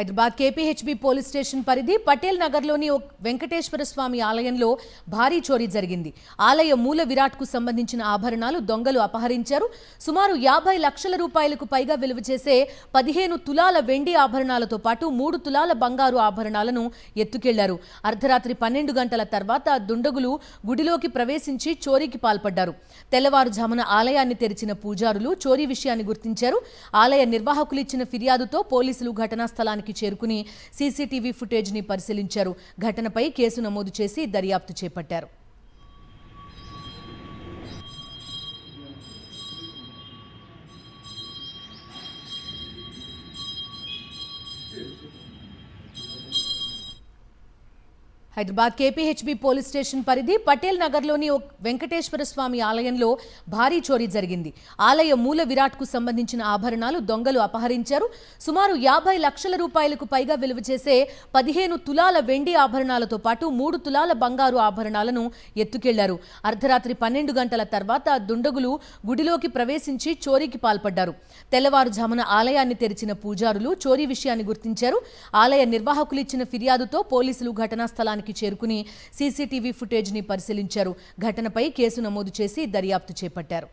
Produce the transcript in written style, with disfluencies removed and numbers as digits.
Hyderabad KPHB police station పరిధి పటేల్ నగర్లోని వెంకటేశ్వర స్వామి ఆలయంలో భారీ చోరీ జరిగింది. ఆలయ మూల విరాట్కు సంబంధించిన ఆభరణాలు దొంగలు అపహరించారు. సుమారు 50 లక్షల రూపాయలకు పైగా విలువ చేసే 15 తులాల వెండి ఆభరణాలతో పాటు 3 తులాల బంగారు ఆభరణాలను ఎత్తుకెళ్లారు. అర్ధరాత్రి 12 గంటల తర్వాత దుండగులు గుడిలోకి ప్రవేశించి చోరీకి పాల్పడ్డారు. తెల్లవారుజామున ఆలయాన్ని తెరిచిన పూజారులు చోరీ విషయాన్ని గుర్తించారు. ఆలయ నిర్వాహకులు ఇచ్చిన ఫిర్యాదుతో పోలీసులు ఘటనా స్థలానికి చేరుకుని సీసీటీవీ ఫుటేజ్ ని పరిశీలించారు. ఘటనపై కేసు నమోదు చేసి దర్యాప్తు చేపట్టారు. హైదరాబాద్ కేపీహెచ్బీ పోలీస్ స్టేషన్ పరిధి పటేల్ నగర్లోని వెంకటేశ్వర స్వామి ఆలయంలో భారీ చోరీ జరిగింది. ఆలయ మూల విరాట్కు సంబంధించిన ఆభరణాలు దొంగలు అపహరించారు. సుమారు 50 లక్షల రూపాయలకు పైగా విలువ చేసే 15 తులాల వెండి ఆభరణాలతో పాటు 3 తులాల బంగారు ఆభరణాలను ఎత్తుకెళ్లారు. అర్ధరాత్రి 12 గంటల తర్వాత దుండగులు గుడిలోకి ప్రవేశించి చోరీకి పాల్పడ్డారు. తెల్లవారుజామున ఆలయాన్ని తెరిచిన పూజారులు చోరీ విషయాన్ని గుర్తించారు. ఆలయ నిర్వాహకులు ఇచ్చిన ఫిర్యాదుతో పోలీసులు ఘటనా స్థలానికి చేరుకుని సీసీటీవీ ఫుటేజ్ ని పరిశీలించారు. ఘటనపై కేసు నమోదు చేసి దర్యాప్తు చేపట్టారు.